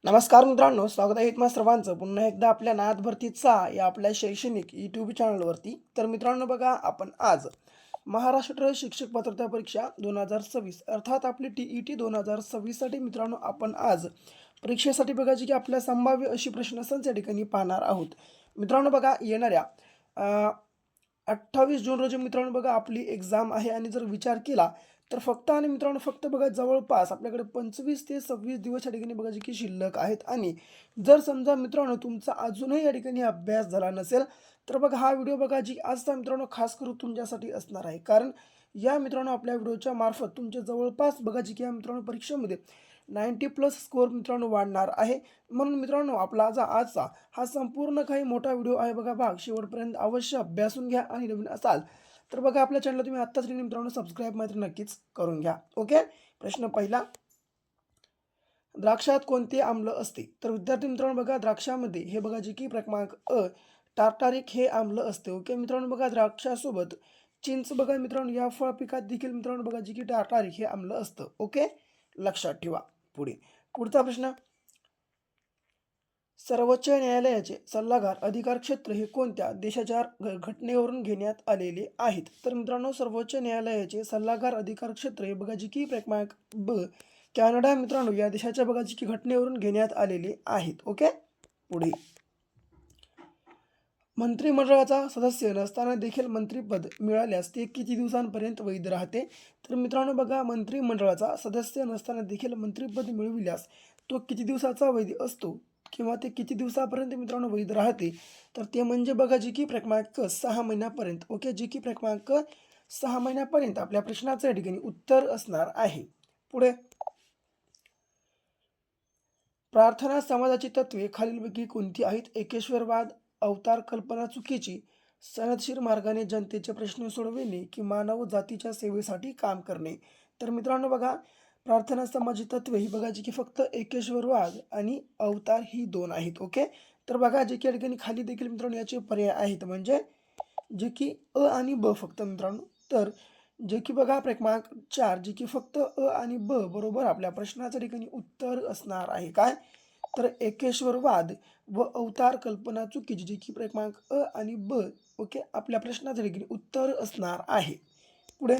नमस्कार मित्रांनो, स्वागत आहे तुम्हा सर्वांचं पुन्हा एकदा आपल्या नाद भरतीचा या आपल्या शैक्षणिक यूट्यूब चॅनलवरती. तर मित्रांनो बघा, आपण आज महाराष्ट्र शिक्षक पात्रता परीक्षा 2026 अर्थात आपली TET 2026साठी मित्रांनो आपण आज परीक्षेसाठी बघा जी की आपल्या संभाव्य अशी प्रश्नसंच या ठिकाणी पाहणार आहोत. मित्रांनो बघा, येणाऱ्या 28 जून रोजी मित्रांनो बघा आपली एक्झाम आहे आणि जर विचार केला तर फक्त आणि मित्रांनो फक्त बघा जवळपास आपल्याकडे 25 ते 26 दिवस या ठिकाणी बघा जे की शिल्लक आहेत. आणि जर समजा मित्रांनो तुमचा अजूनही या ठिकाणी अभ्यास झाला नसेल तर बघा हा व्हिडिओ बघा जी आजचा मित्रांनो खास करून तुमच्यासाठी असणार आहे. कारण या मित्रांनो आपल्या व्हिडिओच्या मार्फत तुमच्या जवळपास बघा जी की या मित्रांनो परीक्षेमध्ये 90+ स्कोअर मित्रांनो वाढणार आहे. म्हणून मित्रांनो आपला आजचा हा संपूर्ण काही मोठा व्हिडिओ आहे बघा, भाग शेवटपर्यंत अवश्य अभ्यासून घ्या. आणि नवीन असाल तर बघा आपल्या चॅनलला तुम्ही आत्ताच मित्रांनो सबस्क्राईब मात्र नक्कीच करून घ्या. ओके. प्रश्न पहिला, द्राक्षात कोणते आम्ल असते? तर विद्यार्थी मित्रांनो बघा, द्राक्षामध्ये हे बघा जे की क्रमांक टार्टारिक हे आम्ल असते. ओके मित्रांनो बघा, द्राक्षासोबत चिंच बघा मित्रांनो या फळ पिकात देखील मित्रांनो बघा जे की टार्टारिक हे आम्ल असतं. ओके, लक्षात ठेवा. पुढचा प्रश्न, सर्वोच्च न्यायालयाचे सल्लागार अधिकार क्षेत्र हे कोणत्या देशाच्या घटनेवरून घेण्यात आलेले आहेत? तर मित्रांनो सर्वोच्च न्यायालयाचे सल्लागार अधिकार क्षेत्र हे बघा जी की क्रमांक कॅनडा मित्रांनो या देशाच्या बघा जी की घटनेवरून घेण्यात आलेले आहेत. ओके. पुढे, मंत्रिमंडळाचा सदस्य नसताना देखील मंत्रिपद मिळाल्यास ते किती दिवसांपर्यंत वैध राहते? तर मित्रांनो बघा, मंत्रिमंडळाचा सदस्य नसताना देखील मंत्रिपद मिळविल्यास तो किती दिवसाचा वैध असतो किंवा ते किती दिवसापर्यंत मित्रांनो वैध राहते? तर ते म्हणजे बघा जी की क्रमांक 6 महिन्यापर्यंत. ओके, जी की क्रमांक 6 महिन्यापर्यंत आपल्या प्रश्नाचं या ठिकाणी उत्तर असणार आहे. पुढे, प्रार्थना समाजाची तत्त्वे खालीलपैकी कोणती आहेत? एकेश्वरवाद, अवतार कल्पना चुकीची, सनदशीर मार्गाने जनतेचे प्रश्न सोडविणे की मानव जातीच्या सेवेसाठी काम करणे? तर मित्रांनो बघा, प्रार्थना समाजाची तत्त्वे ही बघा जी की फक्त एकेश्वरवाद आणि अवतार ही दोन आहेत. ओके. तर बघा जे की या ठिकाणी खाली देखील मित्रांनो याचे पर्याय आहेत, म्हणजे जे की आणि ब फक्त मित्रांनो. तर जे की बघा क्रमांक 4 जे की फक्त आणि ब बरोबर आपल्या प्रश्नाच्या ठिकाणी उत्तर असणार आहे. काय? तर एकेश्वरवाद व अवतार कल्पना चुकीची जे की क्रमांक आणि ब ओके आपल्या प्रश्नाच्या ठिकाणी उत्तर असणार आहे. पुढे,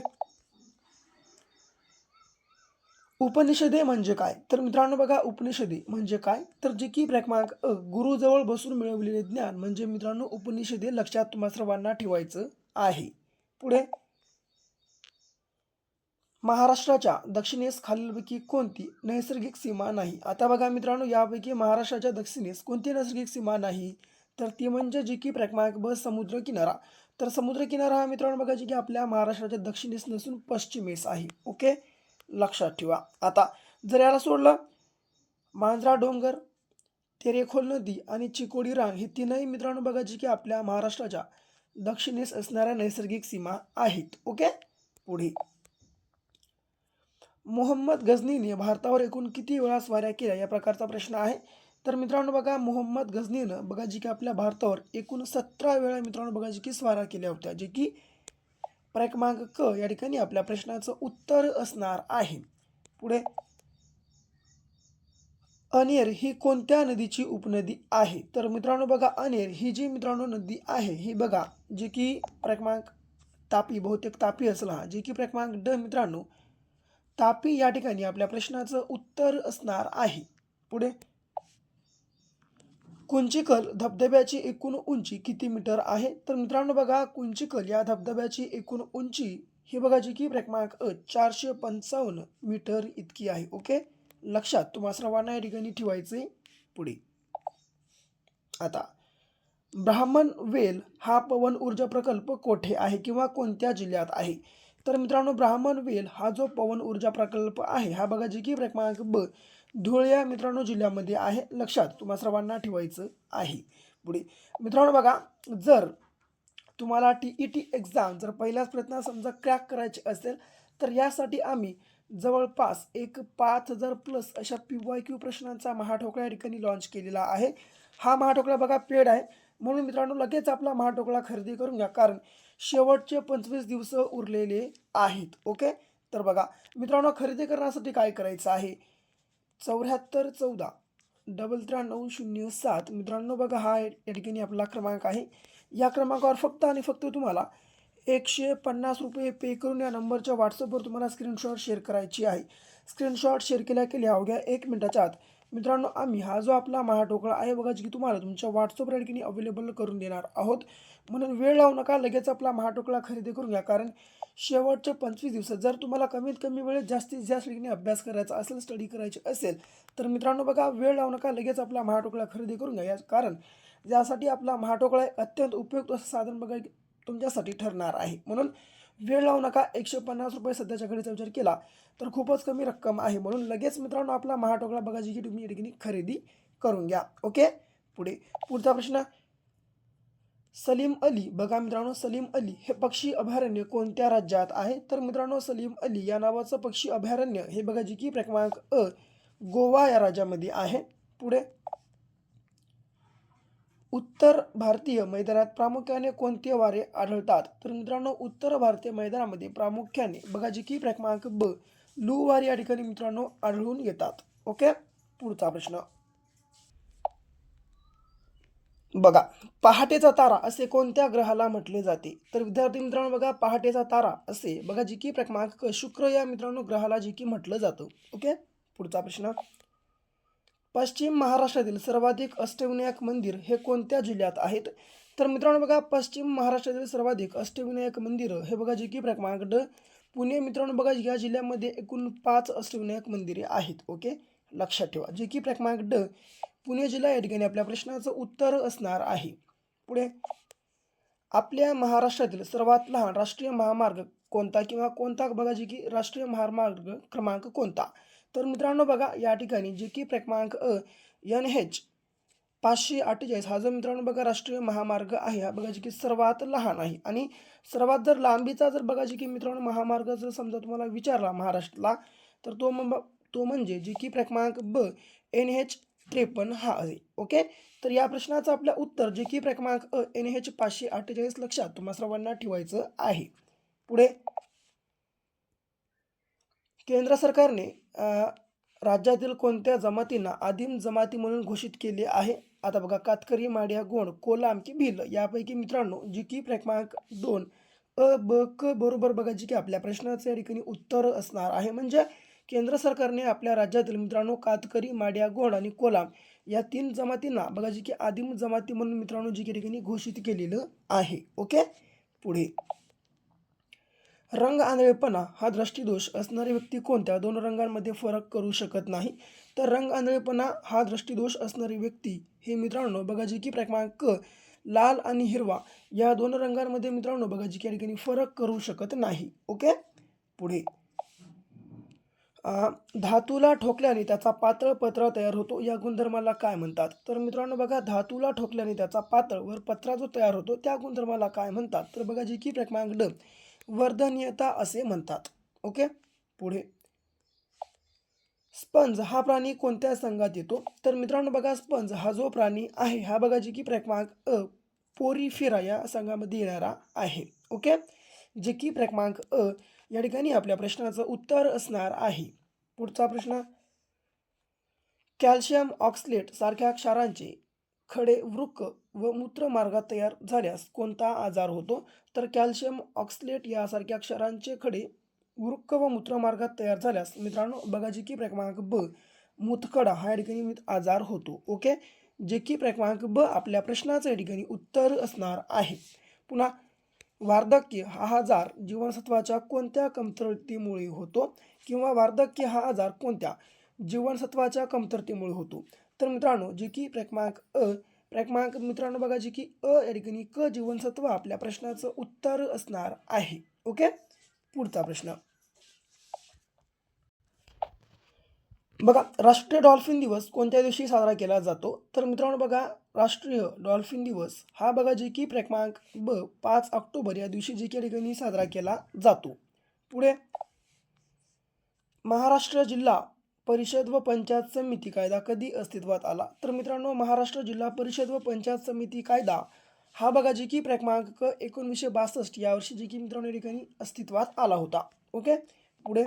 उपनिषदे म्हणजे काय? तर मित्रांनो बघा, उपनिषदे म्हणजे काय? तर जे की क्रमांक गुरुजवळ बसून मिळवलेले ज्ञान म्हणजे मित्रांनो उपनिषदे, लक्षात तुम्हा सर्वांना ठेवायचं आहे. पुढे, महाराष्ट्राच्या दक्षिणेस खालीलपैकी कोणती नैसर्गिक सीमा नाही? आता बघा मित्रांनो, यापैकी महाराष्ट्राच्या दक्षिणेस कोणती नैसर्गिक सीमा नाही? तर ती म्हणजे जी की क्रमांक ब समुद्रकिनारा. तर समुद्रकिनारा हा मित्रांनो बघा जी की आपल्या महाराष्ट्राच्या दक्षिणेस नसून पश्चिमेस आहे. ओके, लक्षात ठेवा. आता जर याला सोडलं, मांजरा डोंगर, तेरेखोल नदी आणि चिकोडी रांग हे तीनही मित्रांनो बघा जी की आपल्या महाराष्ट्राच्या दक्षिणेस असणाऱ्या नैसर्गिक सीमा आहेत. ओके. पुढे, मोहम्मद गझनीने भारतावर एकूण किती वेळा स्वाऱ्या केल्या या प्रकारचा प्रश्न आहे. तर मित्रांनो बघा, मोहम्मद गझनीनं बघा जी की आपल्या भारतावर एकूण 17 वेळा मित्रांनो बघा जी की स्वाऱ्या केल्या होत्या, जे की क्रमांक क या ठिकाणी आपल्या प्रश्नाचं उत्तर असणार आहे. पुढे, अनेर ही कोणत्या नदीची उपनदी आहे? तर मित्रांनो बघा, अनेर ही जी मित्रांनो नदी आहे ही बघा जी की क्रमांक तापी, बहुतेक तापी असला हा, जी की क्रमांक ड मित्रांनो तापी या ठिकाणी आपल्या प्रश्नाचं उत्तर असणार आहे. पुढे, कुंचिकल धबधब्याची एकूण उंची किती मीटर आहे? तर मित्रांनो बघा, कुंचिकल या धबधब्याची एकूण उंची ही बघा जी की क्रमांक 455 मीटर इतकी आहे. ओके, लक्षात तुम्हा सर्वांना या ठिकाणी ठेवायचे. पुढे, आता ब्राह्मण वेल हा पवन ऊर्जा प्रकल्प कोठे आहे किंवा कोणत्या जिल्ह्यात आहे? तर मित्रांनो ब्राह्मण वेल हा जो पवन ऊर्जा प्रकल्प आहे हा बघा जी की क्रमांक ब धुळे या मित्रांनो जिल्ह्यामध्ये आहे. लक्षात तुम्हा सर्वांना ठेवायचं आहे. पुढे, मित्रांनो बघा, जर तुम्हाला TET एक्झाम जर पहिल्याच प्रयत्नात समजा क्रॅक करायची असेल तर यासाठी आम्ही जवळपास एक 5000+ अशा PYQ प्रश्नांचा महाठोकळा या ठिकाणी लॉन्च केलेला आहे. हा महाठोकळा बघा पेड आहे, म्हणून मित्रांनो लगेच आपला महाठोकळा खरेदी करून घ्या, कारण शेवटचे 25 दिवस उरलेले आहेत. ओके. तर बघा मित्रांनो, खरेदी करण्यासाठी काय करायचं आहे, 7414 7 मित्रांनो बघा हा या ठिकाणी आपला क्रमांक आहे. या क्रमांकावर फक्त आणि फक्त तुम्हाला 150 रुपये पे करून या नंबरच्या व्हॉट्सअपवर तुम्हाला स्क्रीनशॉट शेअर करायची आहे. स्क्रीनशॉट शेअर केल्या अवघ्या 1 मिनिटाच्या आत मित्रांनो आम्ही हा जो आपला महाटोकळा आहे बघा जी की तुम्हाला तुमच्या व्हॉट्सअपवर या ठिकाणी अवेलेबल करून देणार आहोत. म्हणून वेळ लावू नका, लगेच आपला महाटोकळा खरेदी करून घ्या. कारण शेवटचे 25 दिवसात जर तुम्हाला कमीत कमी वेळेत जास्तीत जास्त ठिकाणी अभ्यास करायचा असेल, स्टडी करायची असेल तर मित्रांनो बघा वेळ लावू नका, लगेच आपला महाटोकळा खरेदी करून घ्या. कारण यासाठी आपला महाटोकळा एक अत्यंत उपयुक्त असं साधन बघा तुमच्यासाठी ठरणार आहे. म्हणून वेळ लावू नका. 150 रुपये सध्याच्या घडीचा विचार केला तर खूपच कमी रक्कम आहे. म्हणून लगेच मित्रांनो आपला महाटोकळा बघा जी की तुम्ही या ठिकाणी खरेदी करून घ्या. ओके. पुढचा प्रश्न, सलीम अली बघा मित्रांनो सलीम अली हे पक्षी अभयारण्य कोणत्या राज्यात आहे? तर मित्रांनो सलीम अली या नावाचं पक्षी अभयारण्य हे बघा जी की क्रमांक गोवा या राज्यामध्ये आहे. पुढे, उत्तर भारतीय मैदानात प्रामुख्याने कोणते वारे आढळतात? तर मित्रांनो उत्तर भारतीय मैदानामध्ये प्रामुख्याने बघा जी की क्रमांक लू वारे या ठिकाणी मित्रांनो आढळून येतात. ओके. पुढचा प्रश्न बघा, पहाटेचा तारा असे कोणत्या ग्रहाला म्हटले जाते? तर विद्यार्थी मित्रांनो बघा पहाटेचा तारा असे बघा जी की क्रमांक शुक्र या मित्रांनो ग्रहाला जी की म्हटलं जातं. ओके. पुढचा प्रश्न, पश्चिम महाराष्ट्रातील सर्वाधिक अष्टविनायक मंदिर हे कोणत्या जिल्ह्यात आहेत? तर मित्रांनो बघा पश्चिम महाराष्ट्रातील सर्वाधिक अष्टविनायक मंदिर हे बघा जी की क्रमांक पुणे मित्रांनो बघा या जिल्ह्यामध्ये एकूण 5 अष्टविनायक मंदिरे आहेत. ओके. लक्षात ठेवा जे की क्रमांक पुणे जिल्हा या ठिकाणी आपल्या प्रश्नाचं उत्तर असणार आहे. पुढे, आपल्या महाराष्ट्रातील सर्वात लहान राष्ट्रीय महामार्ग कोणता किंवा कोणता बघा जी की राष्ट्रीय महामार्ग क्रमांक कोणता? तर मित्रांनो बघा या ठिकाणी जे की क्रमांक NH 548 हा जो मित्रांनो बघा राष्ट्रीय महामार्ग आहे हा बघा जी की सर्वात लहान आहे. आणि सर्वात जर लांबीचा जर बघा जी की मित्रांनो महामार्ग जर समजा तुम्हाला विचारला महाराष्ट्राला तर तो म्हणजे जी की क्रमांक NH 53 हा आहे. ओके. तर या प्रश्नाचं आपलं उत्तर जे की क्रमांक NH 548 लक्षात तुम्हा सर्वांना ठेवायचं आहे. पुढे, केंद्र सरकारने राज्यातील कोणत्या जमातींना आदिम जमाती म्हणून घोषित केले आहे? आता बघा कातकरी, माडिया, गोंड, कोलाम की भिल्ल यापैकी मित्रांनो जी की क्रमांक 2 ब क बरोबर बघा जी की आपल्या प्रश्नाचं या ठिकाणी उत्तर असणार आहे. म्हणजे केंद्र सरकारने आपल्या राज्यातील मित्रांनो कातकरी, माडिया, गोंड आणि कोलाम या 3 जमातींना बघा जी की आदिम जमाती म्हणून मित्रांनो जी की ठिकाणी घोषित केलेलं आहे. ओके. पुढे, रंग आंधळेपणा हा दृष्टिदोष असणारी व्यक्ती कोणत्या 2 रंगांमध्ये फरक करू शकत नाही? तर रंग आंधळेपणा हा दृष्टिदोष असणारी व्यक्ती हे मित्रांनो बघा जी की क्रमांक लाल आणि हिरवा या 2 रंगांमध्ये मित्रांनो बघा जी की ठिकाणी फरक करू शकत नाही. ओके. पुढे, धातूला ठोकल्याने त्याचा पातळ पत्रा तयार होतो या गुणधर्माला काय म्हणतात? तर मित्रांनो बघा धातूला ठोकल्याने त्याचा पातळ वर पत्रा जो तयार होतो त्या गुणधर्माला काय म्हणतात? तर बघा जी की क्रमांक वर्धनीयता असे म्हणतात. ओके. पुढे, स्पंज हा प्राणी कोणत्या संघात येतो? तर मित्रांनो बघा स्पंज हा जो प्राणी आहे हा बघा जी की क्रमांक पोरिफेरा या संघामध्ये येणारा आहे. ओके. जे की क्रमांक या ठिकाणी आपल्या प्रश्नाचं उत्तर असणार आहे. पुढचा प्रश्न, कॅल्शियम ऑक्सलेट सारख्या क्षारांचे खडे वृक्क व मूत्रमार्गात तयार झाल्यास कोणता आजार होतो? तर कॅल्शियम ऑक्सलेट यासारख्या क्षारांचे खडे वृक्क व मूत्रमार्गात तयार झाल्यास मित्रांनो बघा जी की क्रमांक मूतखडा हा या ठिकाणी आजार होतो. ओके. जे की क्रमांक आपल्या प्रश्नाचं या ठिकाणी उत्तर असणार आहे. पुन्हा, वार्धक्य हा आजार जीवनसत्वाच्या कोणत्या कमतरतेमुळे होतो? किंवा वार्धक्य हा आजार कोणत्या जीवनसत्वाच्या कमतरतेमुळे होतो? तर मित्रांनो जे की क्रमांक मित्रांनो बघा जी की या ठिकाणी क जीवनसत्व आपल्या प्रश्नाचं उत्तर असणार आहे. ओके. पुढचा प्रश्न बघा, राष्ट्रीय डॉल्फिन दिवस कोणत्या दिवशी साजरा केला जातो? तर मित्रांनो बघा राष्ट्रीय डॉल्फिन दिवस हा बघा जी की क्रमांक 5 ऑक्टोबर या दिवशी जी की ठिकाणी साजरा केला जातो. पुढे, महाराष्ट्र जिल्हा परिषद व पंचायत समिती कायदा कधी अस्तित्वात आला? तर मित्रांनो महाराष्ट्र जिल्हा परिषद व पंचायत समिती कायदा हा बघा जी की क्रमांक 1962 या वर्षी जी की मित्रांनो या ठिकाणी अस्तित्वात आला होता. ओके. पुढे,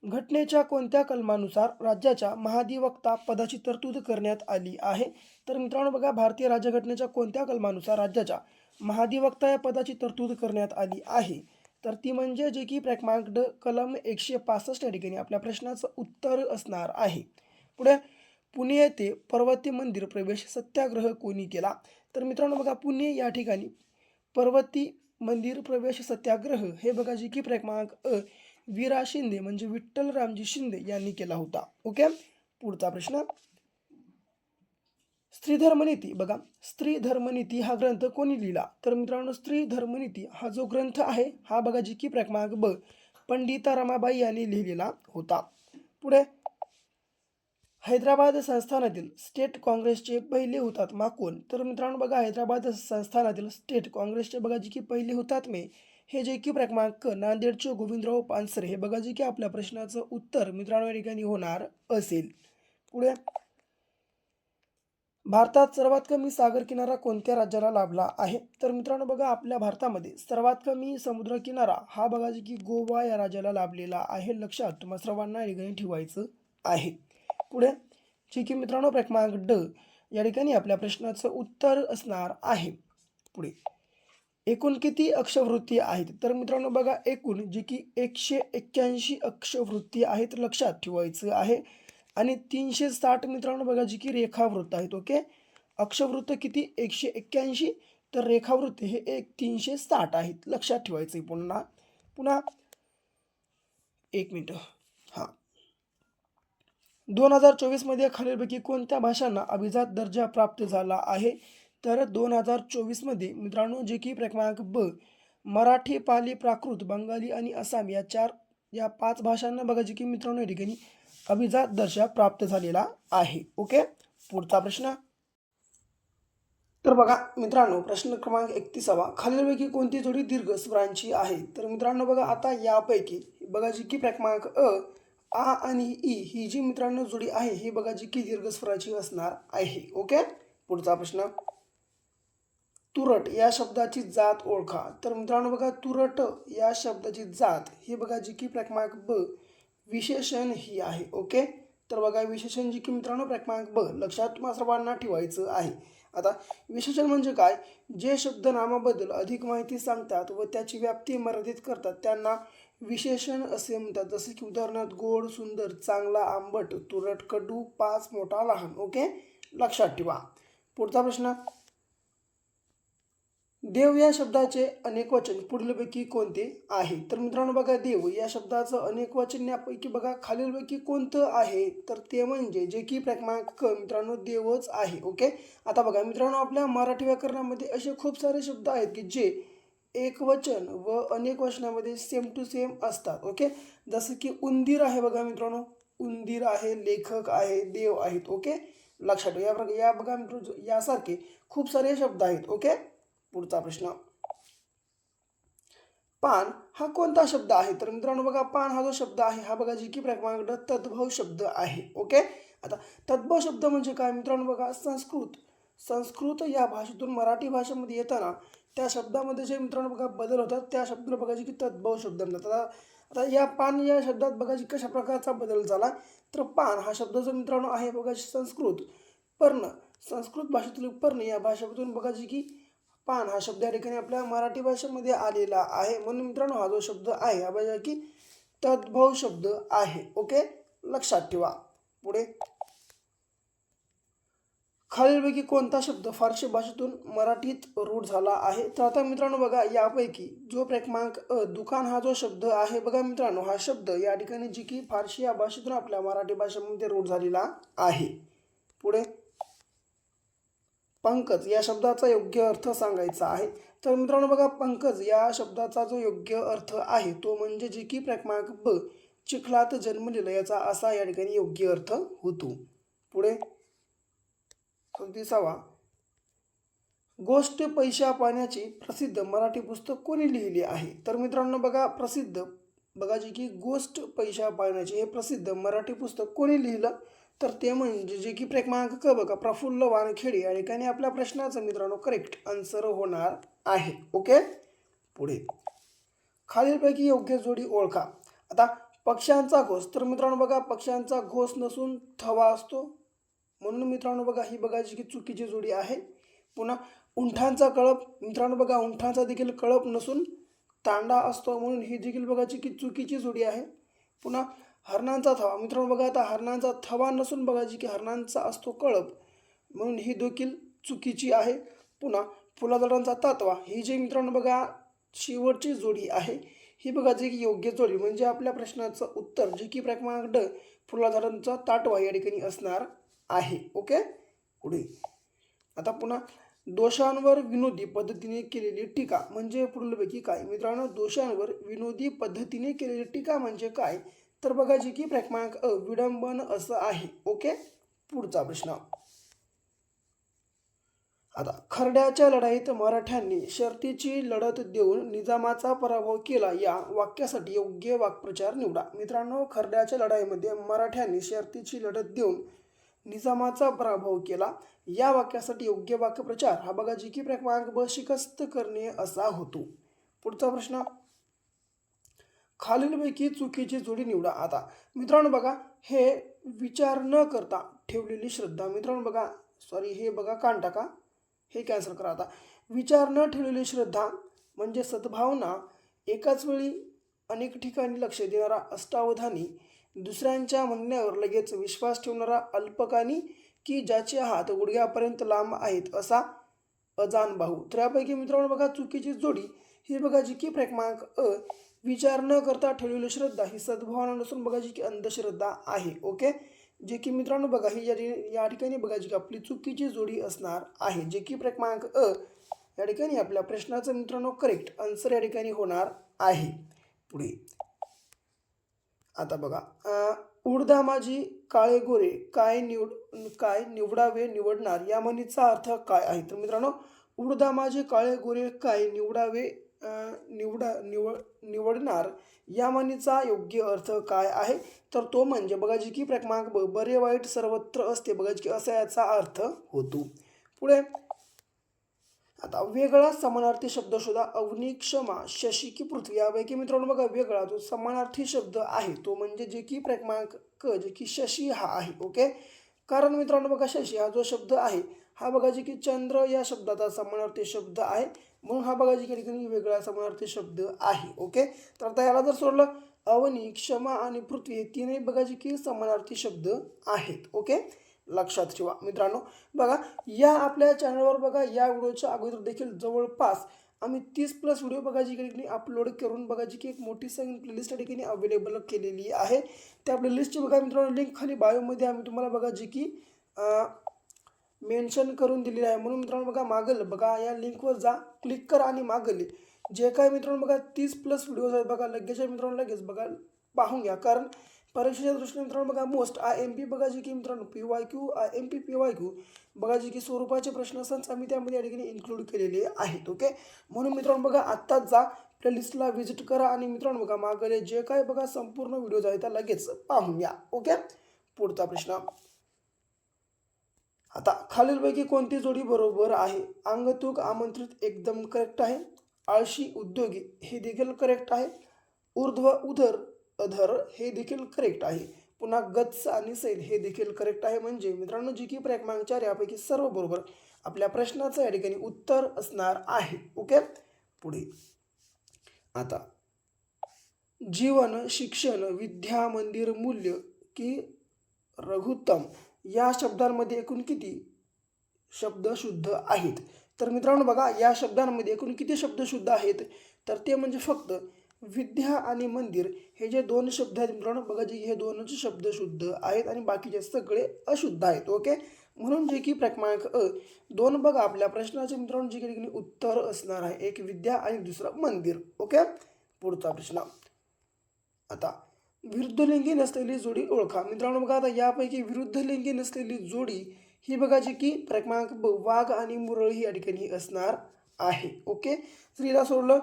घटनेच्या कोणत्या कलमानुसार राज्याच्या महाधिवक्ता पदाची तरतूद करण्यात आली आहे? तर मित्रांनो बघा, भारतीय राज्यघटनेच्या कोणत्या कलमानुसार राज्याच्या महाधिवक्ता या पदाची तरतूद करण्यात आली आहे? तर ती म्हणजे जे की क्रमांक ड कलम 165 या ठिकाणी आपल्या प्रश्नाचं उत्तर असणार आहे. पुढे, पुणे येथे पर्वती मंदिर प्रवेश सत्याग्रह कोणी केला? तर मित्रांनो बघा, पुणे या ठिकाणी पर्वती मंदिर प्रवेश सत्याग्रह हे बघा जे की क्रमांक वीरा शिंदे म्हणजे विठ्ठल रामजी शिंदे यांनी केला होता. ओके. पुढचा प्रश्न, स्त्री धर्मनीती बघा, स्त्री धर्मनीती हा ग्रंथ कोणी लिहिला? तर मित्रांनो, स्त्री धर्मनीती हा जो ग्रंथ आहे हा बघा जी की क्रमांक ब पंडिता रमाबाई यांनी लिहिलेला होता. पुढे, हैदराबाद संस्थानातील स्टेट काँग्रेसचे पहिले हुतात्मा कोण? तर मित्रांनो बघा, हैदराबाद संस्थानातील स्टेट काँग्रेसचे बघा जी की पहिले हुतात्मे हे जे की क्रमांक नांदेडचे गोविंदराव पानसरे हे बघा जे की आपल्या प्रश्नाचं उत्तर मित्रांनो या ठिकाणी होणार असेल. पुढे, भारतात सर्वात कमी सागर किनारा कोणत्या राज्याला लाभला आहे? तर मित्रांनो बघा, आपल्या भारतामध्ये सर्वात कमी समुद्र किनारा हा बघा जे की गोवा या राज्याला लाभलेला आहे. लक्षात तुम्हाला सर्वांना या ठिकाणी ठेवायचं आहे. पुढे, जे की मित्रांनो क्रमांक ड या ठिकाणी आपल्या प्रश्नाचं उत्तर असणार आहे. पुढे, एकूण किती अक्षवृत्ती आहेत? तर मित्रांनो बघा, एकूण जे की 181 अक्षवृत्ती आहेत. लक्षात ठेवायचं आहे. आणि 360 मित्रांनो बघा जी की रेखावृत्त आहेत. ओके. अक्षवृत्त किती? 181, तर रेखावृत्त हे 360 आहेत. लक्षात ठेवायचं पुन्हा पुन्हा 1 मिनिट. हां, 2024 मध्ये खालीलपैकी कोणत्या भाषांना अभिजात दर्जा प्राप्त झाला आहे? तर 2024 मध्ये मित्रांनो जे की क्रमांक ब मराठी, पाली, प्राकृत, बंगाली आणि आसामी या 5 भाषांना बघा जी की मित्रांनो या ठिकाणी अभिजात दर्जा प्राप्त झालेला आहे. ओके. पुढचा प्रश्न, तर बघा मित्रांनो प्रश्न क्रमांक 31, खालीलपैकी कोणती जोडी दीर्घ स्वरांची आहे? तर मित्रांनो बघा, आता यापैकी बघा जी की क्रमांक आ आणि ई ही जी मित्रांनो जोडी आहे ही बघा जी की दीर्घ स्वराची असणार आहे. ओके. पुढचा प्रश्न, तुरट या शब्दाची जात ओळखा. तर मित्रांनो बघा, तुरट या शब्दाची जात ही बघा जी की क्रमांक ब विशेषण ही आहे. ओके. तर बघा, विशेषण जी की मित्रांनो क्रमांक ब लक्षात तुम्हाला सर्वांना ठेवायचं आहे. आता विशेषण म्हणजे काय? जे शब्द नामाबद्दल अधिक माहिती सांगतात व त्याची व्याप्ती मर्यादित करतात त्यांना विशेषण असे म्हणतात. जसे की उदाहरणार्थ गोड, सुंदर, चांगला, आंबट, तुरट, कडू, पाच, मोठा, लहान. ओके. लक्षात ठेवा. पुढचा प्रश्न, देव या शब्दाचे अनेकवचन पुढीलपैकी कोणते आहे? तर मित्रांनो बघा, देव या शब्दाचं अनेकवचन यापैकी बघा खालीलपैकी कोणतं आहे? तर ते म्हणजे जे की क्रमांक क मित्रांनो देवच आहे. ओके. आता बघा मित्रांनो, आपल्या मराठी व्याकरणामध्ये असे खूप सारे शब्द आहेत की जे एकवचन व अनेक वचनामध्ये सेम टू सेम असतात. ओके. जसं की उंदीर आहे बघा मित्रांनो, उंदीर आहे, लेखक आहे, देव आहेत. ओके. लक्षात ठेवा. या बघा मित्रांनो यासारखे खूप सारे शब्द आहेत. ओके. पुढचा प्रश्न, पान हा कोणता शब्द आहे? तर मित्रांनो बघा, पान हा जो शब्द आहे हा बघा जी की क्रमांक तद्भव शब्द आहे. ओके. आता तद्भव शब्द म्हणजे काय मित्रांनो बघा, संस्कृत या भाषेतून मराठी भाषेमध्ये येताना त्या शब्दामध्ये जे मित्रांनो बघा बदल होतात त्या शब्दाला बघा जी की तद्भव शब्द म्हणतात. आता या पान या शब्दात बघा जी कशा प्रकारचा बदल झाला? तर पान हा शब्द जो मित्रांनो आहे बघा संस्कृत भाषेतील पर्ण या भाषेतून बघा जी की पान हा शब्द या ठिकाणी आपल्या मराठी भाषेमध्ये आलेला आहे. म्हणून मित्रांनो हा जो शब्द आहे हा बघा की तद्भव शब्द आहे. ओके. लक्षात ठेवा. पुढे, खालीलपैकी कोणता शब्द फारसी भाषेतून मराठीत रूढ झाला आहे? तर आता मित्रांनो बघा, यापैकी जो क्रमांक दुकान हा जो शब्द आहे बघा मित्रांनो, हा शब्द या ठिकाणी जी की फारसी या भाषेतून आपल्या मराठी भाषेमध्ये रूढ झालेला आहे. पुढे, पंकज या शब्दाचा योग्य अर्थ सांगायचा आहे. तर मित्रांनो बघा, पंकज या शब्दाचा जो योग्य अर्थ आहे तो म्हणजे जे की क्रमांक ब चिखलात जन्मलेला याचा असा या ठिकाणी योग्य अर्थ होतो. पुढे, 37, गोष्ट पैशा पाण्याची प्रसिद्ध मराठी पुस्तक कोणी लिहिले आहे? तर मित्रांनो बघा, प्रसिद्ध बघा जी की गोष्ट पैशा पाण्याची हे प्रसिद्ध मराठी पुस्तक कोणी लिहिलं? तर ते म्हणजे जे की क्रमांक क बघा प्रफुल्ल वानखेडे या ठिकाणी आपल्या प्रश्नाचं मित्रांनो करेक्ट आन्सर होणार आहे. ओके. पुढे, खालीलपैकी योग्य जोडी ओळखा. आता पक्ष्यांचा घोष, तर मित्रांनो बघा पक्ष्यांचा घोष नसून थवा असतो, म्हणून मित्रांनो बघा ही बघायची की चुकीची जोडी आहे. पुन्हा उंठांचा कळप, मित्रांनो बघा उंठांचा देखील कळप नसून तांडा असतो, म्हणून ही देखील बघायची की चुकीची जोडी आहे. पुन्हा हरणांचा थवा, मित्रांनो बघा आता हरणांचा थवा नसून बघायची की हरणांचा असतो कळप, म्हणून ही देखील चुकीची आहे. पुन्हा फुलाझाडांचा तातवा, ही जी मित्रांनो बघा शेवटची जोडी आहे, ही बघायची की योग्य जोडी म्हणजे आपल्या प्रश्नाचं उत्तर जे की क्रमांक ड फुलाझाडांचा ताटवा या ठिकाणी असणार आहे. ओके, पुढे आता पुन्हा दोषांवर विनोदी पद्धतीने केलेली टीका म्हणजे पुढीलपैकी काय? मित्रांनो दोषांवर विनोदी पद्धतीने केलेली टीका म्हणजे काय? तर बघायची की क्रमांक अ विडंबन असं आहे. ओके, पुढचा प्रश्न. आता खरड्याच्या लढाईत मराठ्यांनी शर्तीची लढत देऊन निजामाचा पराभव केला या वाक्यासाठी योग्य वाक्प्रचार निवडा. मित्रांनो खरड्याच्या लढाईमध्ये मराठ्यांनी शर्तीची लढत देऊन निजामाचा पराभव केला या वाक्यासाठी योग्य वाक्यप्रचार हा बघा जी की क्रमांक ब शिकस्त करणे असा होतो. पुढचा प्रश्न. खालीलपैकी चुकीची जोडी निवडा. आता मित्रांनो बघा हे विचार न करता ठेवलेली श्रद्धा, मित्रांनो बघा सॉरी हे बघा कान टाका, हे कॅन्सल करा. आता विचार न ठेवलेली श्रद्धा म्हणजे सद्भावना, एकाच वेळी अनेक ठिकाणी लक्ष देणारा अष्टावधानी, दुसऱ्यांच्या म्हणण्यावर लगेच विश्वास ठेवणारा अल्पकानी, की ज्याचे हात गुडघ्यापर्यंत लांब आहेत असा अजानबाहू. तर यापैकी मित्रांनो बघा चुकीची जोडी ही बघा जी की क्रमांक अ विचार न करता ठेवलेली श्रद्धा ही सद्भावना नसून बघा जी की अंधश्रद्धा आहे. ओके, जे की मित्रांनो बघा ही या ठिकाणी बघा जी की आपली चुकीची जोडी असणार आहे, जे की क्रमांक अ या ठिकाणी आपल्या प्रश्नाचं मित्रांनो करेक्ट आन्सर या ठिकाणी होणार आहे. पुढे आता बघा उडदामाजी काळे गोरे काय निवडावे निवडणार या म्हणीचा अर्थ काय आहे? तर मित्रांनो उडदामाजी काळे गोरे काय निवडावे निवडणार या म्हणीचा योग्य अर्थ काय आहे? तर तो म्हणजे बघा जी की क्रमांक ब बरे वाईट सर्वत्र असते बघा की असा याचा अर्थ होतो. पुढे आता वेगळा समानार्थी शब्द शोधा. अवनी, क्षमा, शशी की पृथ्वी यापैकी मित्रांनो बघा वेगळा जो समानार्थी शब्द आहे तो म्हणजे जे की क्रमांक क जे की शशी हा आहे. ओके, कारण मित्रांनो बघा शशी हा जो शब्द आहे हा बघा जे की चंद्र या शब्दाचा समानार्थी शब्द आहे, म्हणून हा बघा जी की वेगळा समानार्थी शब्द आहे. ओके, तर आता याला जर सोडलं अवनी, क्षमा आणि पृथ्वी हे तीनही बघा जी की समानार्थी शब्द आहेत. ओके, लक्षात ठेवा मित्रांनो. बघा या आपल्या चॅनलवर बघा या व्हिडिओच्या अगोदर देखील जवळपास आम्ही 30+ व्हिडिओ बघा जी ठिकाणी अपलोड करून बघा जी की एक मोठी सगळी प्लेलिस्ट या ठिकाणी अवेलेबल केलेली आहे. त्या प्लेलिस्टची बघा मित्रांनो लिंक खाली बायोमध्ये आम्ही तुम्हाला बघा जी की मेन्शन करून दिलेली आहे, म्हणून मित्रांनो बघा मागल बघा या लिंकवर जा, क्लिक करा आणि मागल जे काय मित्रांनो बघा 30+ व्हिडिओज आहेत बघा लगेच मित्रांनो लगेच बघा पाहून घ्या. कारण परीक्षेच्या दृष्टीने मित्रांनो बघा मोस्ट IMP बघा जी की मित्रांनो PYQ IMP PYQ बघा जी की स्वरूपाचे प्रश्न असतात आम्ही त्यामध्ये या ठिकाणी इन्क्लूड केलेले आहेत. ओके, म्हणून मित्रांनो बघा आत्ताच जा प्लेलिस्टला व्हिजिट करा आणि मित्रांनो बघा मागले जे काय बघा संपूर्ण व्हिडिओज आहेत त्या लगेच पाहून घ्या. ओके, पुढचा प्रश्न. आता खालीलपैकी कोणती जोडी बरोबर आहे? अंगतूक आमंत्रित एकदम करेक्ट आहे. आळशी उद्योगी हे देखील करेक्ट आहे. ऊर्ध्व उदर अधर हे देखील करेक्ट आहे. पुन्हा गत्स आणि सैल हे देखील करेक्ट आहे. म्हणजे मित्रांनो जी की क्रमांक 4 यापैकी सर्व बरोबर आपल्या प्रश्नाचं या ठिकाणी उत्तर असणार आहे. ओके, पुढे आता जीवन, शिक्षण, विद्या, मंदिर, मूल्य की रघुत्तम या शब्दांमध्ये एकूण किती शब्द शुद्ध आहेत? तर मित्रांनो बघा या शब्दांमध्ये एकूण किती शब्द शुद्ध आहेत? तर ते म्हणजे फक्त विद्या आणि मंदिर हे जे दोन शब्द आहेत मित्रांनो बघा जे हे दोनच शब्द शुद्ध आहेत आणि बाकीचे सगळे अशुद्ध आहेत. ओके, म्हणून जे की क्रमांक अ दोन बघा आपल्या प्रश्नाचे मित्रांनो जे की उत्तर असणार आहे, एक विद्या आणि दुसरं मंदिर. ओके, पुढचा प्रश्न. आता विरुद्धलिंगी नसलेली जोडी ओळखा. मित्रांनो बघा आता यापैकी विरुद्धलिंगी नसलेली जोडी ही बघा जी की क्रमांक ब वाघ आणि मुरळ ही या ठिकाणी असणार आहे. ओके, स्त्रीला सोडलं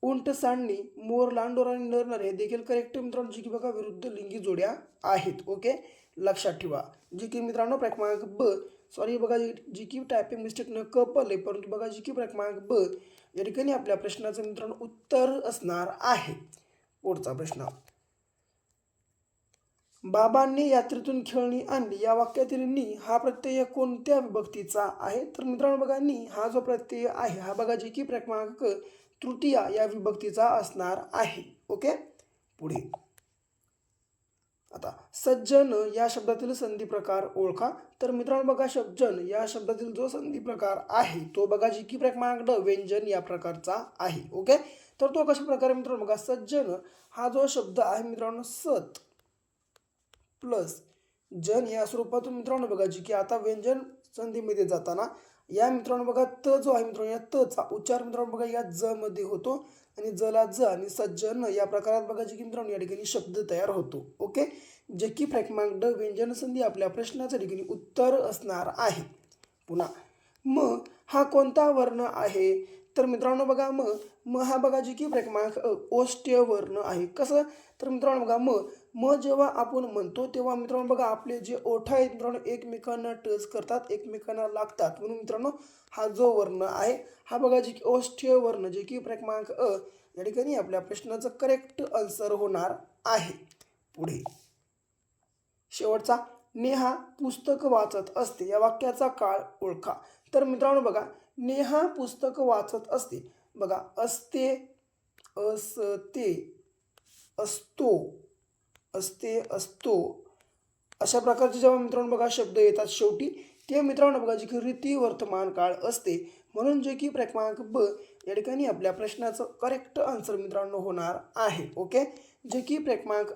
उंट, सांडणी, मोर, लांडोर आणि नरनर हे देखील करेक्ट मित्रांनो जी की बघा विरुद्ध लिंगी जोड्या आहेत. ओके, लक्षात ठेवा. जी की मित्रांनो क्रमांक ब सॉरी बघा जी की टायपिंग मिस्टेक न कपल आहे, परंतु बघा जी की क्रमांक ब या ठिकाणी आपल्या प्रश्नाचं मित्रांनो उत्तर असणार आहे. पुढचा प्रश्न. बाबांनी यात्रेतून खेळणी आणली या वाक्यातील नी हा प्रत्यय कोणत्या विभक्तीचा आहे? तर मित्रांनो बघा, नी हा जो प्रत्यय आहे हा बघा जी की क्रमांक तृतीया या विभक्तीचा असणार आहे. ओके, पुढे आता सज्जन या शब्दातील संधी प्रकार ओळखा. तर मित्रांनो बघा, सज्जन या शब्दातील जो संधी प्रकार आहे तो बघा जी की क्रमांक ड व्यंजन या प्रकारचा आहे. ओके, तर तो कशा प्रकारे मित्रांनो बघा, सज्जन हा जो शब्द आहे मित्रांनो सत प्लस जन या स्वरूपातून मित्रांनो बघा जी की आता व्यंजन संधीमध्ये जाताना या मित्रांनो बघा त जो आहे मित्रांनो या तचा उच्चार मित्रांनो बघा या ज मध्ये होतो आणि जला ज आणि सज्जन या प्रकारात बघा जी की मित्रांनो या ठिकाणी शब्द तयार होतो. ओके, जे की क्रमांक ड व्यंजन संधी आपल्या प्रश्नाच्या ठिकाणी उत्तर असणार आहे. पुन्हा म हा कोणता वर्ण आहे? तर मित्रांनो बघा म हा बघा जी की क्रमांक ओष्ठ्य वर्ण आहे. कसं? तर मित्रांनो बघा म जेव्हा आपण म्हणतो तेव्हा मित्रांनो बघा आपले जे ओठ आहेत मित्रांनो एकमेकांना टच करतात, एकमेकांना लागतात, म्हणून मित्रांनो हा जो वर्ण आहे हा बघा जी की ओष्ठ्य वर्ण जे की क्रमांक या ठिकाणी आपल्या प्रश्नाचं करेक्ट आन्सर होणार आहे. पुढे शेवटचा, नेहा पुस्तक वाचत असते या वाक्याचा काळ ओळखा. तर मित्रांनो बघा, नेहा पुस्तक वाचत असते बघा, असते, असते, असतो, असते, असतो अशा प्रकारचे जेव्हा मित्रांनो बघा शब्द येतात शेवटी ते मित्रांनो बघा जे की रीती वर्तमान काळ असते, म्हणून जे की क्रमांक ब या ठिकाणी आपल्या प्रश्नाचं करेक्ट आन्सर मित्रांनो होणार आहे. ओके, जे की क्रमांक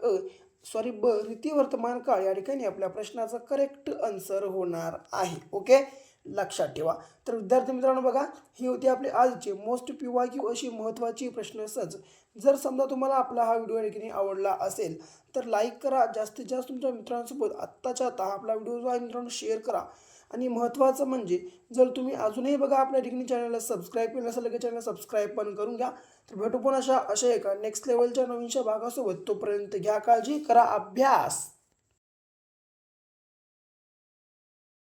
ब रीती वर्तमान काळ या ठिकाणी आपल्या प्रश्नाचं करेक्ट आन्सर होणार आहे. ओके, लक्षात ठेवा. तर विद्यार्थी मित्रांनो बघा, ही होती आपली आजची मोस्ट PYQ अशी महत्त्वाची प्रश्नसच. जर समजा तुम्हाला आपला हा व्हिडिओ या ठिकाणी आवडला असेल तर लाईक करा, जास्तीत जास्त तुमच्या मित्रांसोबत आत्ताच्या आता आपला व्हिडिओ जो आहे मित्रांनो शेअर करा. आणि महत्त्वाचं म्हणजे जर तुम्ही अजूनही बघा आपल्या ठिकाणी चॅनलला सबस्क्राईब केलं नसेल लगेच चॅनल सबस्क्राईब पण करून घ्या. तर भेटू पण अशा एका नेक्स्ट लेवलच्या नवीनशा भागासोबत. तोपर्यंत घ्या काळजी, करा अभ्यास.